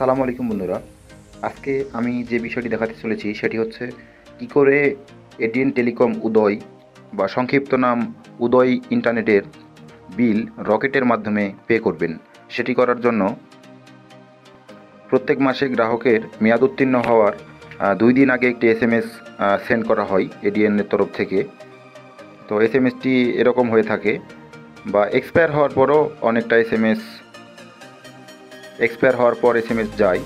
আসসালামু আলাইকুম বন্ধুরা। আজকে আমি যে বিষয়টি দেখাতে চলেছি সেটি হচ্ছে কি করে এডিএন টেলিকম উদয় বা সংক্ষিপ্ত নাম উদয় ইন্টারনেটের বিল রকেটের মাধ্যমে পে করবেন। সেটি করার জন্য প্রত্যেক মাসে গ্রাহকের মেয়াদ উত্তীর্ণ হওয়ার 2 দিন আগে একটি এসএমএস সেন্ড করা হয় এডিএনের তরফ থেকে। তো এসএমএসটি এরকম হয়ে থাকে, বা এক্সপায়ার হওয়ার পরও অনেকটা এক্সপায়ার হওয়ার পর এসএমএস যায়।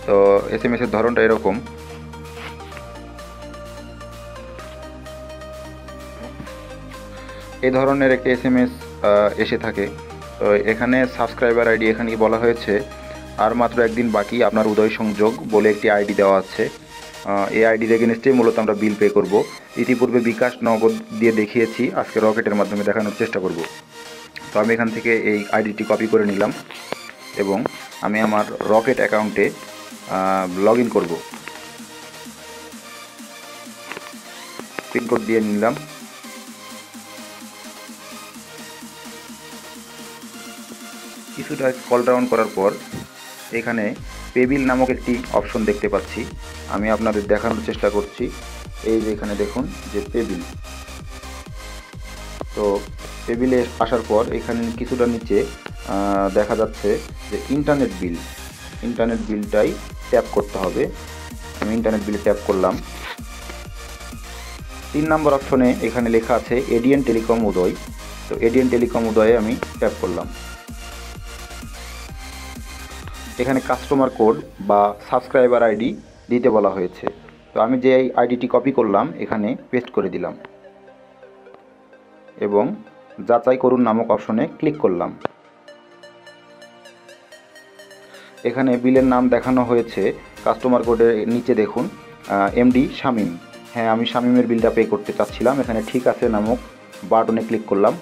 তো এসএমএসের ধরনটা এরকম। এই ধরনের একটি এসএমএস এসে থাকে। তো এখানে সাবস্ক্রাইবার আইডি এখানে বলা হয়েছে আর মাত্র একদিন বাকি আপনার উদয় সংযোগ বলে একটি আইডি দেওয়া আছে। এই আইডির এগেনস্টেই মূলত আমরা বিল পে করব। ইতিপূর্বে বিকাশ নগদ দিয়ে দেখিয়েছি, আজকে রকেটের মাধ্যমে দেখানোর চেষ্টা করব। তো আমি এখান থেকে এই আইডিটি কপি করে নিলাম এবং আমি আমার রকেট অ্যাকাউন্টে লগ ইন করব। পিনকোড দিয়ে নিলাম। কিছুটা স্ক্রল ডাউন করার পর এখানে পেবিল নামক একটি অপশন দেখতে পাচ্ছি। আমি আপনাদের দেখানোর চেষ্টা করছি। এই যে এখানে দেখুন যে পেবিল। তো পেবিলে আসার পর এখানে কিছুটা নিচে দেখা যাচ্ছে যে ইন্টারনেট বিলটাই ট্যাপ করতে হবে। আমি ইন্টারনেট বিলে ট্যাপ করলাম। 3 নম্বর অপশনে এখানে লেখা আছে এডিএন টেলিকম উদয়। তো এডিএন টেলিকম উদয়ে আমি ট্যাপ করলাম। এখানে কাস্টমার কোড বা সাবস্ক্রাইবার আইডি দিতে বলা হয়েছে। তো আমি যে এই আইডিটি কপি করলাম এখানে পেস্ট করে দিলাম এবং যাচাই করুন নামক অপশনে ক্লিক করলাম। এখানে বিলের নাম দেখানো হয়েছে। কাস্টমার কোডের নিচে দেখুন এমডি শামীম। হ্যাঁ, আমি শামীমের বিলটা পে করতে চাচ্ছিলাম। এখানে ঠিক আছে নামক বাটনে ক্লিক করলাম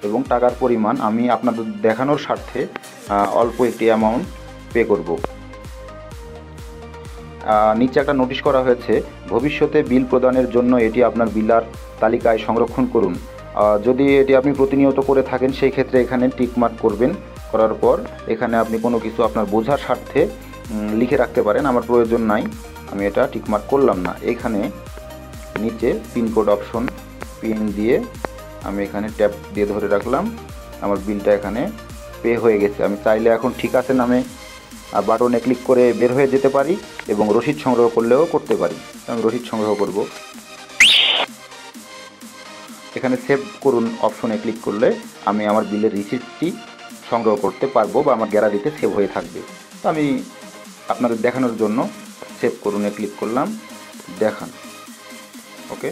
এবং টাকার পরিমাণ আমি আপনাদের দেখানোর স্বার্থে অল্প একটি অ্যামাউন্ট পে করব। নিচে একটা নোটিশ করা হয়েছে, ভবিষ্যতে বিল প্রদানের জন্য এটি আপনার বিলার তালিকায় সংরক্ষণ করুন। যদি এটি আপনি প্রতিনিয়ত করে থাকেন সেই ক্ষেত্রে এখানে টিকমার্ক করবেন। করার পর এখানে আপনি কোনো কিছু আপনার বোঝার স্বার্থে লিখে রাখতে পারেন। আমার প্রয়োজন নাই, আমি এটা টিকমার্ক করলাম না। এখানে নিচে পিনকোড অপশন পিন দিয়ে আমি এখানে ট্যাপ দিয়ে ধরে রাখলাম। আমার বিলটা এখানে পে হয়ে গেছে। আমি চাইলে এখন ঠিক আছে নামে বাটনে ক্লিক করে বের হয়ে যেতে পারি এবং রসিদ সংগ্রহ করলেও করতে পারি। আমি রসিদ সংগ্রহ করব। এখানে সেভ করুন অপশনে ক্লিক করলে আমি আমার বিলের রিসিপ্টটি সংগ্রহ করতে পারবো বা আমার গ্যালারিতে সেভ হয়ে থাকবে। তো আমি আপনাদের দেখানোর জন্য সেভ করুনে ক্লিক করলাম, দেখান। ওকে,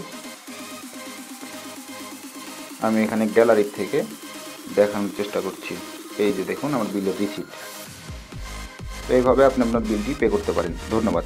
আমি এখানে গ্যালারি থেকে দেখানোর চেষ্টা করছি। এই যে দেখুন আমার বিলের রিসিপ্ট। তো এইভাবে আপনি আপনার বিলটি পে করতে পারেন। ধন্যবাদ।